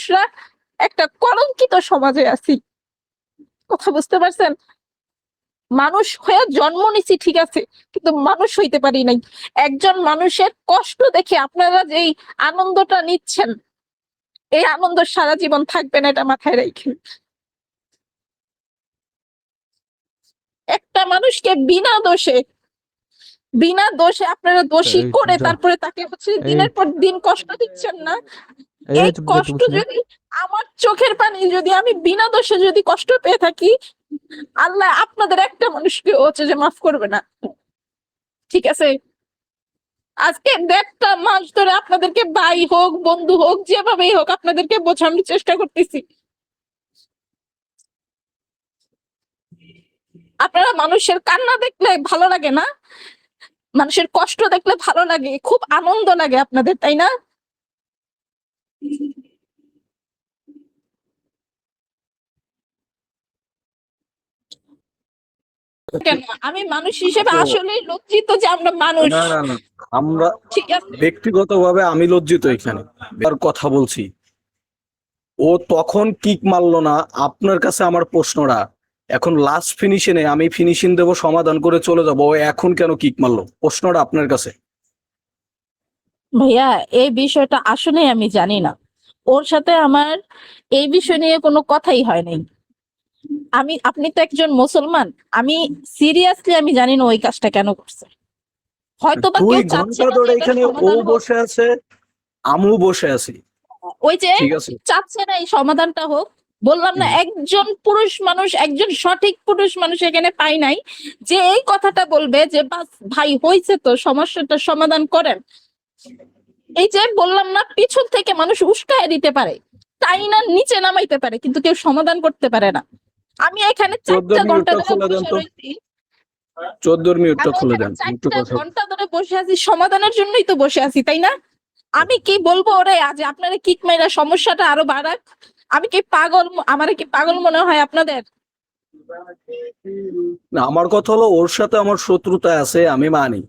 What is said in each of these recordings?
মানুষরা একটা কলঙ্কিত সমাজে আছি। কথা বুঝতে পারছেন? মানুষ হয়ে জন্ম নিছি ঠিক আছে, কিন্তু মানুষ হইতে পারি নাই। একজন মানুষের কষ্ট দেখে আপনারা যেই আনন্দটা নিচ্ছেন, এই আনন্দ সারা জীবন থাকবে না, এটা মাথায় রাখেন। একটা মানুষকে বিনা দোষে আপনারা দোষী করে তারপরে তাকে হচ্ছে দিনের পর দিন কষ্ট দিচ্ছেন না। এই কষ্ট যদি আমার চোখের পানি যদি আমি বিনা দোষে যদি কষ্ট পেয়ে থাকি, আল্লাহ আপনাদের একটা মানুষকে হচ্ছে যে মাফ করবে না। ঠিক আছে, আজকে 1.5 মাস ধরে আপনাদেরকে ভাই হোক বন্ধু হোক যেভাবেই হোক আপনাদেরকে বোঝানোর চেষ্টা করতেছি। আপনারা মানুষের কান্না দেখলে ভালো লাগে না, মানুষের কষ্ট দেখলে ভালো লাগে, খুব আনন্দ লাগে আপনাদের, তাই না? কেন আমি মানুষ হিসেবে আসলে লজ্জিত যে আমরা মানুষ। না না না, আমরা ঠিক আছে, ব্যক্তিগতভাবে আমি লজ্জিত এখানে আর কথা বলছি। ও তখন কিক মারলো না, আপনার কাছে আমার প্রশ্নটা এখন লাস্ট ফিনিশিংয়ে আমি ফিনিশিং দেবো, সমাধান করে চলে যাবো, ও এখন কেন কিক মারলো, প্রশ্নটা আপনার কাছে। ভাইয়া এই বিষয়টা আসলে আমি জানি না, ওর সাথে আমার এই বিষয় নিয়ে কোনো কথাই হয় নাই। আপনি তো একজন মুসলমান, আমি সিরিয়াসলি আমি জানি না ওই কাজটা কেন করছে। হয়তো বা 2 কেউ চাচ্ছে ঘন্টা না ধরে যে এটার এখানে ও সমাধান হোক। বসে আছে, আমিও বসে আছি, ওই যে ঠিক আছে। চাচ্ছে না এই সমাধানটা হোক। বললাম না, একজন পুরুষ মানুষ, একজন সঠিক পুরুষ মানুষ এখানে পাই নাই যে এই কথাটা বলবে যে বাস ভাই হয়েছে তো সমস্যাটার সমাধান করেন। এই যে বললাম না, পিছন থেকে মানুষ উস্কায় দিতে পারে, তাই না নিচে নামাইতে পারে, কিন্তু কেউ সমাধান করতে পারে না। আমি এখানে 4 ঘন্টা ধরে বসে রয়েছি, 14 মিনিটটা আমি খুলে এখানে দেন একটু 4 কথা। ঘন্টা ধরে বসে আছি, সমাধানের জন্যই তো বসে আছি, তাই না? আমি কি বলবো ওরে আজ আপনারা কিক মাইরা সমস্যাটা আরো বাড়াক? আমি কি পাগল? আমারে কি পাগল মনে হয় আপনাদের? না, আমার কথা হলো ওর সাথে আমার শত্রুতা আছে, আমি মানি।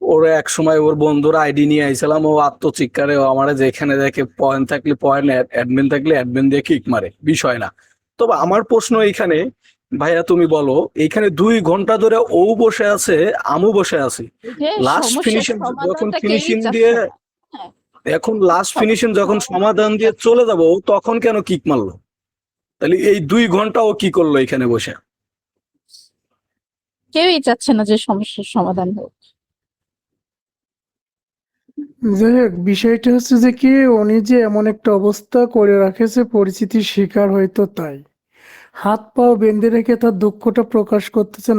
ওর এক সময় ওর বন্ধুর আইডি নিয়ে আইছিলাম, ও আত্মচিৎকারে ও আমার যেখানে দেখে পয়েন্ট থাকলে পয়েন্ট, অ্যাডমিন থাকলে অ্যাডমিন দিয়ে কিক মারে, বিষয় না। তবে আমার প্রশ্ন এইখানে, ভাইয়া তুমি বলো, এইখানে 2 ঘন্টা ধরে ও বসে আছে, আমু বসে আছি, লাস্ট সমস্যার ফিনিশিং যখন সমাধানটা কেউই ফিনিশিং দিয়ে, চাচ্ছে না। হ্যাঁ, এখন লাস্ট ফিনিশিং যখন সমাধান দিয়ে চলে যাবো, ও তখন কেন কিক মারলো? তাহলে এই 2 ঘন্টা ও কি করলো এখানে বসে? কেউই চাচ্ছে না যে সমস্যার সমাধান হোক। যাই হোক, বিষয়টা হচ্ছে যে কি, উনি যে এমন একটা অবস্থা করে রাখেছে, পরিচিতির শিকার হয়তো তাই হাত পাও বেঁধে রেখে তার দুঃখটা প্রকাশ করতেছে।